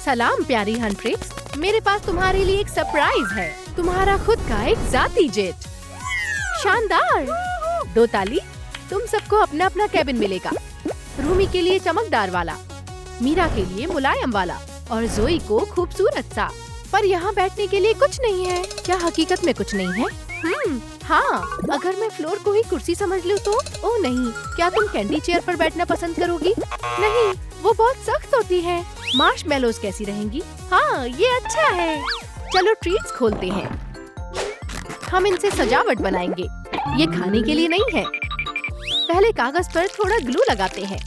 सलाम प्यारी हंट्रिक्स, मेरे पास तुम्हारे लिए एक सरप्राइज है। तुम्हारा खुद का एक जाती जेट। शानदार। 2 ताली। तुम सबको अपना अपना कैबिन मिलेगा। रूमी के लिए चमकदार वाला, मीरा के लिए मुलायम वाला और जोई को खूबसूरत सा। पर यहाँ बैठने के लिए कुछ नहीं है। क्या हकीकत में कुछ नहीं है? हाँ, अगर मैं फ्लोर को ही कुर्सी समझ लूँ तो? ओह नहीं, क्या तुम कैंडी चेयर पर बैठना पसंद करोगी? नहीं, वो बहुत सख्त होती है। मार्शमेलोज कैसी रहेंगी? हाँ, ये अच्छा है। चलो ट्रीट्स खोलते हैं। हम इनसे सजावट बनाएंगे। ये खाने के लिए नहीं है। पहले कागज पर थोड़ा ग्लू लगाते हैं।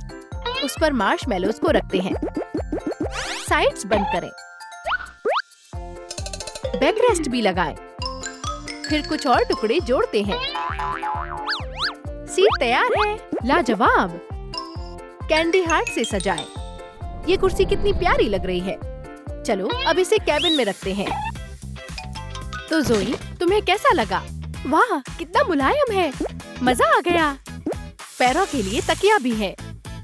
उस पर मार्शमेलोज को रखते हैं। साइड्स बंद करें। बैकरेस्ट भी लगाएं। फिर कुछ और टुकड़े जोड़ते हैं। सीट तैयार है। लाजवाब। कैंडी हार्ट से सजाएं। ये कुर्सी कितनी प्यारी लग रही है। चलो अब इसे कैबिन में रखते हैं। तो जोई, तुम्हें कैसा लगा? वाह, कितना मुलायम है। मजा आ गया। पैरों के लिए तकिया भी है।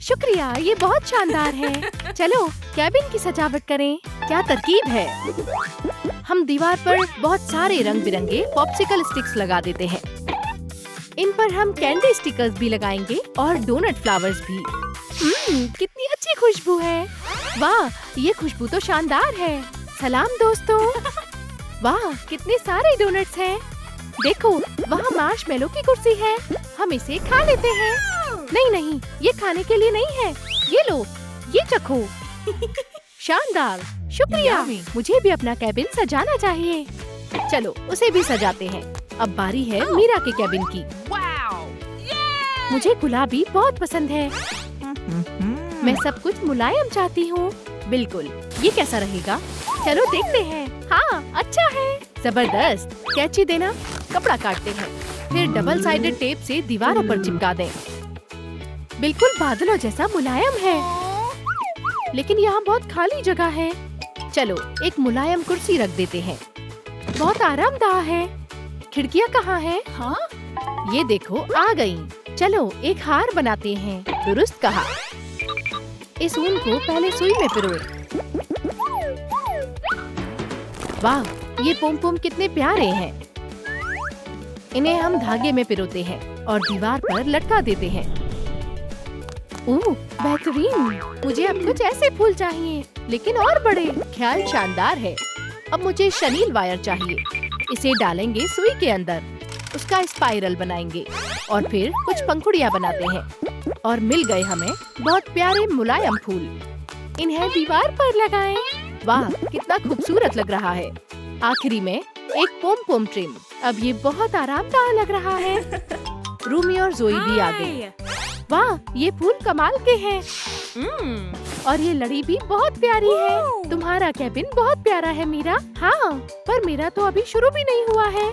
शुक्रिया, ये बहुत शानदार है। चलो कैबिन की सजावट करें। क्या तरकीब है। हम दीवार पर बहुत सारे रंग बिरंगे पॉप्सिकल स्टिक्स लगा देते हैं। इन पर हम कैंडी स्टिकर्स भी लगाएंगे और डोनट फ्लावर्स भी। कितनी अच्छी खुशबू है। वाह, ये खुशबू तो शानदार है। सलाम दोस्तों। वाह, कितने सारे डोनट्स हैं। देखो, वहाँ मार्शमेलो की कुर्सी है। हम इसे खा लेते हैं। नहीं, ये खाने के लिए नहीं है। ये लो, ये चखो। शानदार, शुक्रिया। मुझे भी अपना कैबिन सजाना चाहिए। चलो उसे भी सजाते हैं। अब बारी है मीरा के कैबिन की। मुझे गुलाबी बहुत पसंद है। मैं सब कुछ मुलायम चाहती हूँ। बिल्कुल, ये कैसा रहेगा? चलो देखते हैं। हाँ, अच्छा है। जबरदस्त। कैंची देना। कपड़ा काटते हैं। फिर डबल साइडेड टेप से दीवारों पर चिपका दें। बिल्कुल बादलों जैसा मुलायम है। लेकिन यहाँ बहुत खाली जगह है। चलो एक मुलायम कुर्सी रख देते हैं। बहुत आरामदायक है। खिड़कियाँ कहाँ हैं? हाँ, ये देखो आ गई। चलो एक हार बनाते हैं। दुरुस्त कहा। इस ऊन को पहले सुई में पिरोए। वाह, ये पोम पोम कितने प्यारे हैं। इन्हें हम धागे में पिरोते हैं और दीवार पर लटका देते हैं। ओह, बेहतरीन। मुझे अब कुछ ऐसे फूल चाहिए, लेकिन और बड़े। ख्याल शानदार है। अब मुझे शनील वायर चाहिए। इसे डालेंगे सुई के अंदर। उसका स्पाइरल बनाएंगे और फिर कुछ पंखुड़ियाँ बनाते हैं। और मिल गए हमें बहुत प्यारे मुलायम फूल। इन्हें दीवार पर लगाएं। वाह, कितना खूबसूरत लग रहा है। आखिरी में एक पोम पोम ट्रिम। अब ये बहुत आरामदायक लग रहा है। रूमी और जोई भी आ गई। वाह, ये फूल कमाल के हैं। और ये लड़ी भी बहुत प्यारी है। तुम्हारा कैबिन बहुत प्यारा है मीरा। हाँ, पर मेरा तो अभी शुरू भी नहीं हुआ है।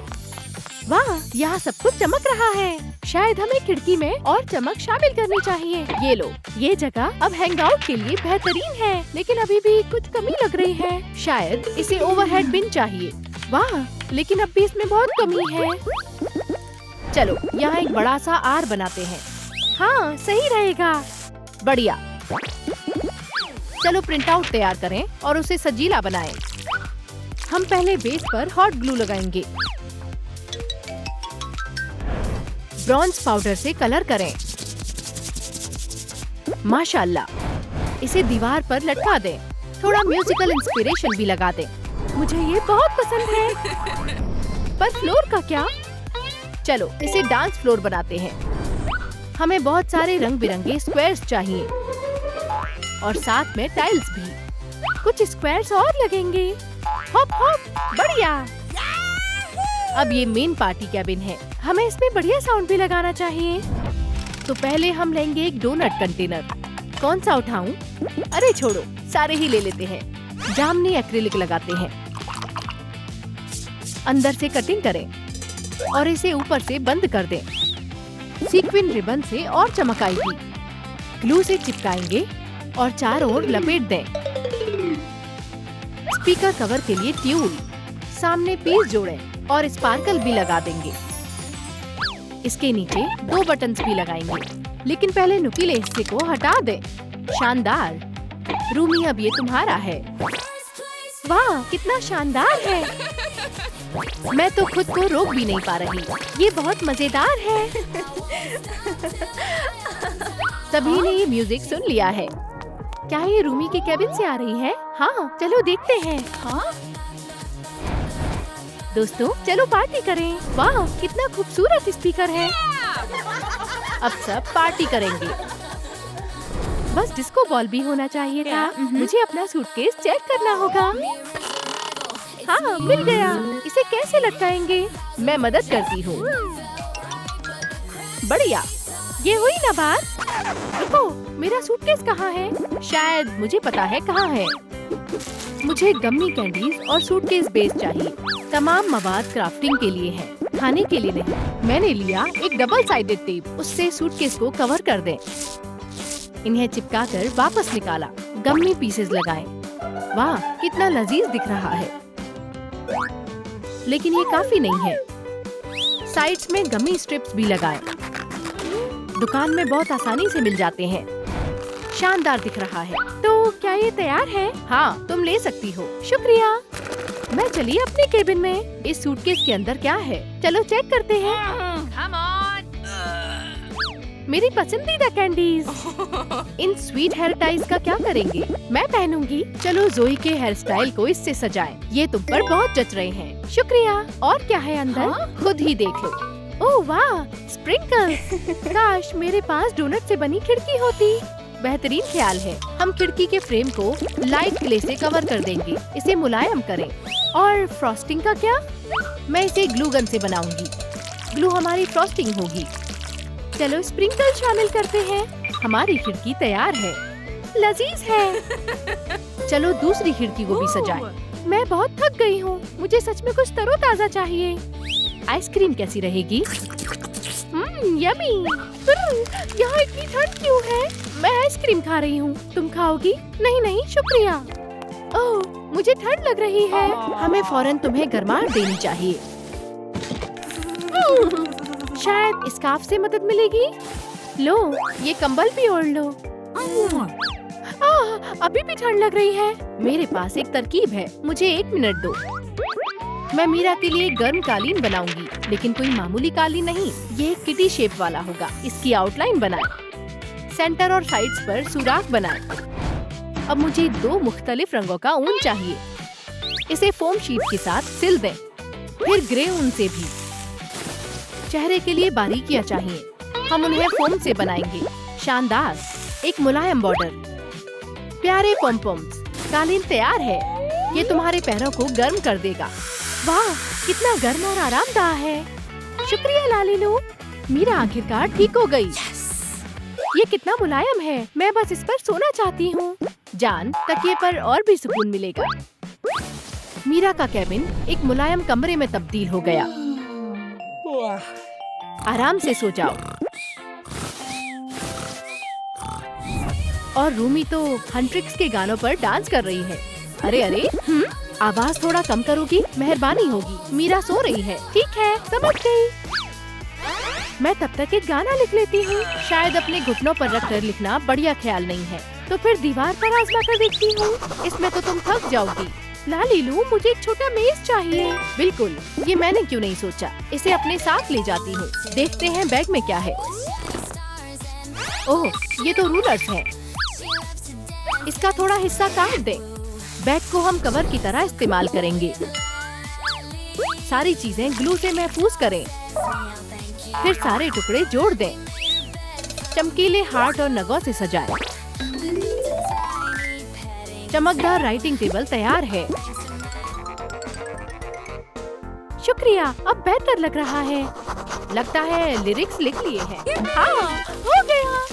वाह, यहाँ सब कुछ चमक रहा है। शायद हमें खिड़की में और चमक शामिल करनी चाहिए। ये लो, ये जगह अब हैंगआउट के लिए बेहतरीन है, लेकिन अभी भी कुछ कमी लग रही है। शायद इसे ओवरहेड बिन चाहिए। वाह, लेकिन अब भी इसमें बहुत कमी है। चलो यहाँ एक बड़ा सा आर बनाते हैं। हाँ, सही रहेगा। बढ़िया। चलो प्रिंट आउट तैयार करें और उसे सजीला बनाएं। हम पहले बेस पर हॉट ग्लू लगाएंगे। ब्रॉन्ज पाउडर से कलर करें। माशाल्लाह। इसे दीवार पर लटका दें। थोड़ा म्यूजिकल इंस्पिरेशन भी लगा दें। मुझे ये बहुत पसंद है। पर फ्लोर का क्या? चलो इसे डांस फ्लोर बनाते हैं। हमें बहुत सारे रंग बिरंगे स्क्वायर्स चाहिए और साथ में टाइल्स भी। कुछ स्क्वायर्स और लगेंगे। हॉप हॉप, बढ़िया। अब ये मेन पार्टी कैबिन है। हमें इसमें बढ़िया साउंड भी लगाना चाहिए। तो पहले हम लेंगे एक डोनट कंटेनर। कौन सा उठाऊं? अरे छोड़ो, सारे ही ले लेते हैं। जामनी एक्रिलिक लगाते हैं। अंदर से कटिंग करें और इसे ऊपर से बंद कर दें। सीक्विन रिबन से और चमक आएगी। ग्लू से चिपकाएंगे और चारों ओर लपेट दें। स्पीकर कवर के लिए ट्यूल। सामने पीस जोड़ें और स्पार्कल भी लगा देंगे। इसके नीचे 2 बटन्स भी लगाएंगे, लेकिन पहले नुकीले हिस्से को हटा दें। शानदार। रूमी अब ये तुम्हारा है। वाह कितना शानदार है। मैं तो खुद को रोक भी नहीं पा रही। ये बहुत मजेदार है। सभी ने ये म्यूजिक सुन लिया है। क्या ये रूमी के केबिन से आ रही है? हाँ चलो देखते हैं। हाँ दोस्तों चलो पार्टी करें। वाह कितना खूबसूरत स्पीकर है। अब सब पार्टी करेंगे। बस डिस्को बॉल भी होना चाहिए था। मुझे अपना सूटकेस चेक करना होगा। हाँ मिल गया। इसे कैसे लटकाएंगे? मैं मदद करती हूँ। बढ़िया, ये हुई ना बात। रुको, मेरा सूटकेस कहाँ है? शायद मुझे पता है कहाँ है। मुझे गम्मी कैंडीज और सूटकेस बेस चाहिए। तमाम मवाद क्राफ्टिंग के लिए है, खाने के लिए नहीं। मैंने लिया एक डबल साइडेड टेप। उससे सूटकेस को कवर कर दें। इन्हें चिपकाकर वापस निकाला। गम्मी पीसेस लगाएं। वाह कितना लजीज दिख रहा है। लेकिन ये काफी नहीं है। साइड्स में गम्मी स्ट्रिप्स भी लगाएं। दुकान में बहुत आसानी से मिल जाते हैं। शानदार दिख रहा है। तो क्या ये तैयार है? हाँ तुम ले सकती हो। शुक्रिया। मैं चली अपने केबिन में। इस सूटकेस के अंदर क्या है? चलो चेक करते हैं। मेरी पसंदीदा candies. In sweet hair ties का क्या करेंगे? मैं पहनूंगी। चलो जोई के हेयर स्टाइल को इससे सजाएं। ये तुम पर बहुत जच रहे हैं। शुक्रिया। और क्या है अंदर? खुद ही देख लो। ओह वाह स्प्रिंकल्स। काश मेरे पास डोनट से बनी खिड़की होती। बेहतरीन ख्याल है। हम खिड़की के फ्रेम को लाइट क्ले से कवर कर देंगे। इसे मुलायम करें। और फ्रॉस्टिंग का क्या? मैं इसे ग्लू गन से बनाऊंगी। ग्लू हमारी फ्रॉस्टिंग होगी। चलो स्प्रिंकल शामिल करते हैं। हमारी खिड़की तैयार है। लजीज है। चलो दूसरी खिड़की को भी सजाएं। मैं बहुत थक गई हूँ। मुझे सच में कुछ तरोताजा चाहिए। आइसक्रीम कैसी रहेगी? यमी। यहाँ इतनी ठंड क्यों है? मैं आइसक्रीम खा रही हूँ। तुम खाओगी? नहीं नहीं शुक्रिया। ओह मुझे ठंड लग रही है। हमें फौरन तुम्हें गर्माहट देनी चाहिए। शायद स्कार्फ से मदद मिलेगी। लो ये कंबल भी ओढ़ लो। अभी भी ठंड लग रही है। मेरे पास एक तरकीब है। मुझे 1 मिनट दो। मैं मीरा के लिए गर्म कालीन बनाऊंगी, लेकिन कोई मामूली कालीन नहीं। ये किटी शेप वाला होगा। इसकी आउटलाइन बनाएं। सेंटर और साइड्स पर सुराख बनाएं। अब मुझे 2 मुख्तलिफ रंगों का ऊन चाहिए। इसे फोम शीट के साथ सिल दें। फिर ग्रे ऊन से भी। चेहरे के लिए बारीकियां चाहिए। हम उन्हें फोम से बनाएंगे। शानदार। एक मुलायम बॉर्डर। प्यारे पॉम-पॉम्स। कालीन तैयार है। ये तुम्हारे पैरों को गर्म कर देगा। वाह कितना गर्म और आरामदायक है। शुक्रिया लालीलू। मीरा आखिरकार ठीक हो गई। ये कितना मुलायम है। मैं बस इस पर सोना चाहती हूँ। जान तकिए पर और भी सुकून मिलेगा। मीरा का केबिन एक मुलायम कमरे में तब्दील हो गया। आराम से सो जाओ। और रूमी तो हंट्रिक्स के गानों पर डांस कर रही है। अरे अरे आवाज थोड़ा कम करोगी? मेहरबानी होगी। मीरा सो रही है। ठीक है समझ गई। मैं तब तक एक गाना लिख लेती हूँ। शायद अपने घुटनों पर रखकर लिखना बढ़िया ख्याल नहीं है। तो फिर दीवार पर आजमा कर देखती हूँ। इसमें तो तुम थक जाओगी। लालीलू मुझे एक छोटा मेज चाहिए। बिल्कुल, ये मैंने क्यों नहीं सोचा। इसे अपने साथ ले जाती हूँ। देखते हैं बैग में क्या है। ओह ये तो रूलर्स है। इसका थोड़ा हिस्सा काट दे। बैग को हम कवर की तरह इस्तेमाल करेंगे। सारी चीजें ग्लू से महफूज करें। फिर सारे टुकड़े जोड़ दें। चमकीले हार्ट और नगों से सजाएं। चमकदार राइटिंग टेबल तैयार है। शुक्रिया, अब बेहतर लग रहा है। लगता है लिरिक्स लिख लिए हैं। हाँ, हो गया।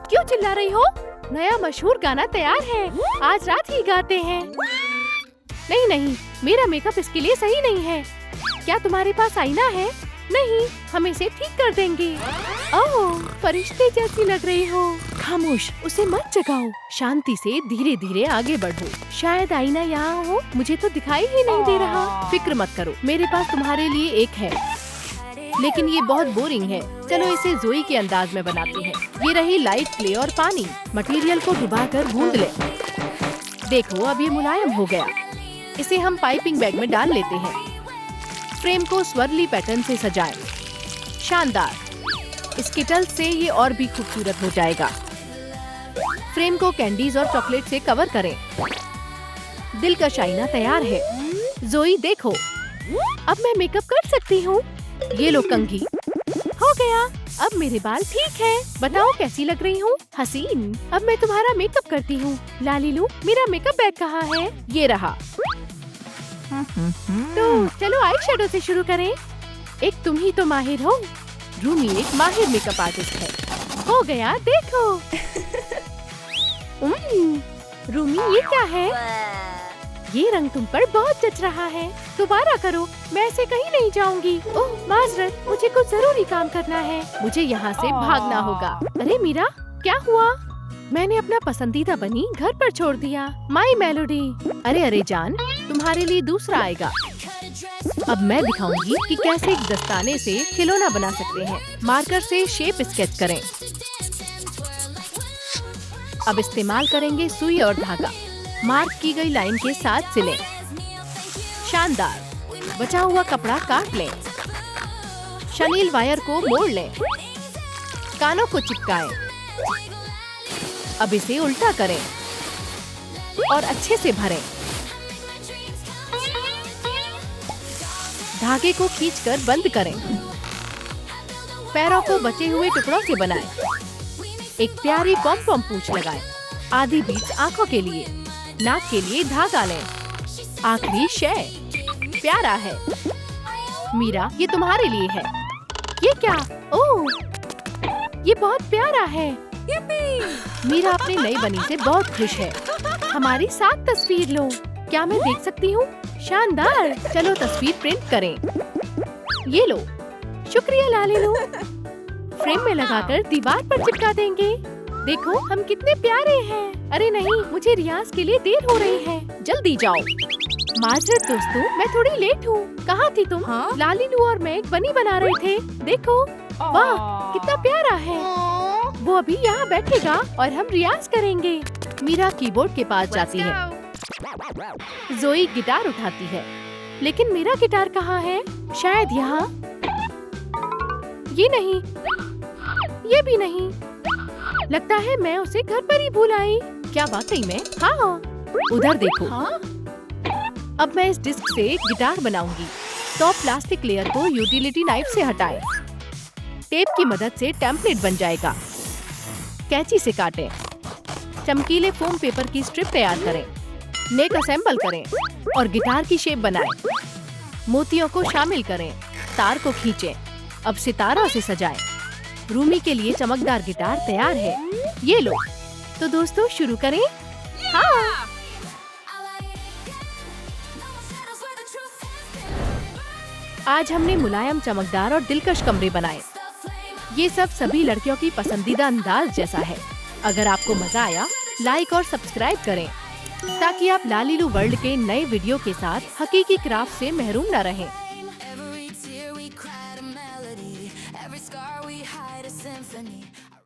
क्यों चिल्ला रही हो? नया मशहूर गाना तैयार है। आज रात ही गाते हैं। नहीं नहीं, मेरा मेकअप इसके लिए सही नहीं है। क्या तुम्हारे पास आईना है? नहीं, हम इसे ठीक कर देंगे। ओह, फरिश्ते जैसी लग रही हो। खामोश, उसे मत जगाओ। शांति से धीरे धीरे आगे बढ़ो। शायद आईना यहाँ हो। मुझे तो दिखाई ही नहीं दे रहा। फिक्र मत करो, मेरे पास तुम्हारे लिए एक है। लेकिन ये बहुत बोरिंग है। चलो इसे जोई के अंदाज में बनाते हैं। ये रही लाइट क्ले और पानी। मटेरियल को डुबाकर गूंद ले। देखो अब ये मुलायम हो गया। इसे हम पाइपिंग बैग में डाल लेते हैं। फ्रेम को स्वर्ली पैटर्न से सजाएं। शानदार। स्किटल से ये और भी खूबसूरत हो जाएगा। फ्रेम को कैंडीज और चॉकलेट से कवर करें। दिल का शाइना तैयार है। जोई देखो, अब मैं मेकअप कर सकती हूँ। ये लो कंघी। हो गया। अब मेरे बाल ठीक है। बताओ कैसी लग रही हूँ? हसीन। अब मैं तुम्हारा मेकअप करती हूँ। लालीलू, मेरा मेकअप बैग कहाँ है? ये रहा। तो चलो आई शेडो से शुरू करें। एक तुम ही तो माहिर हो। रूमी एक माहिर मेकअप आर्टिस्ट है। हो गया, देखो। रूमी, ये क्या है? ये रंग तुम पर बहुत जच रहा है। दोबारा करो, मैं ऐसे कहीं नहीं जाऊंगी। ओह माजरत, मुझे कुछ जरूरी काम करना है। मुझे यहाँ से भागना होगा। अरे मीरा, क्या हुआ? मैंने अपना पसंदीदा बनी घर पर छोड़ दिया। माई मेलोडी। अरे अरे जान, तुम्हारे लिए दूसरा आएगा। अब मैं दिखाऊंगी कि कैसे एक दस्ताने से खिलौना बना सकते हैं। मार्कर से शेप स्केच करें। अब इस्तेमाल करेंगे सुई और धागा। मार्क की गई लाइन के साथ सिलें। शानदार। बचा हुआ कपड़ा काट लें। शनील वायर को मोड़ लें। कानों को चिपकाएं। अब इसे उल्टा करें और अच्छे से भरें। धागे को खींचकर बंद करें। पैरों को बचे हुए टुकड़ों से बनाएं। एक प्यारी पॉम-पॉम पूंछ लगाएं। आधी बीच आंखों के लिए। नाक के लिए धागा लें। आखिरी शय। प्यारा है। मीरा, ये तुम्हारे लिए है। ये क्या? ओह, ये बहुत प्यारा है। मीरा अपनी नई बनी से बहुत खुश है। हमारी साथ तस्वीर लो। क्या मैं देख सकती हूँ? शानदार। चलो तस्वीर प्रिंट करें। ये लो। शुक्रिया लालीलू। फ्रेम में लगाकर दीवार पर चिपका देंगे। देखो हम कितने प्यारे हैं। अरे नहीं, मुझे रियाज के लिए देर हो रही है। जल्दी जाओ। माजरत दोस्तों, मैं थोड़ी लेट हूँ। कहाँ थी तुम? हाँ? लालीलू और मैं एक बनी बना रहे थे। देखो, वाह कितना प्यारा है। वो अभी यहाँ बैठेगा और हम रियाज करेंगे। मीरा कीबोर्ड के पास जाती है। जोई गिटार उठाती है। लेकिन मेरा गिटार कहाँ है? शायद यहाँ। ये नहीं, ये भी नहीं। लगता है मैं उसे घर पर ही भूल आई। क्या वाकई में? हाँ, उधर देखो। हाँ? अब मैं इस डिस्क से गिटार बनाऊंगी। टॉप प्लास्टिक लेयर को यूटिलिटी नाइफ से हटाएं। टेप की मदद से टेम्पलेट बन जाएगा। कैंची से काटें। चमकीले फोम पेपर की स्ट्रिप तैयार करें। नेक असेंबल करें और गिटार की शेप बनाएं। मोतियों को शामिल करें। तार को खींचें। अब सितारों से सजाएं। रूमी के लिए चमकदार गिटार तैयार है। ये लो। तो दोस्तों शुरू करें। हाँ। आज हमने मुलायम, चमकदार और दिलकश कमरे बनाए। ये सब सभी लड़कियों की पसंदीदा अंदाज जैसा है। अगर आपको मजा आया, लाइक और सब्सक्राइब करें ताकि आप लालीलू वर्ल्ड के नए वीडियो के साथ हकीकी क्राफ्ट से महरूम न रहें।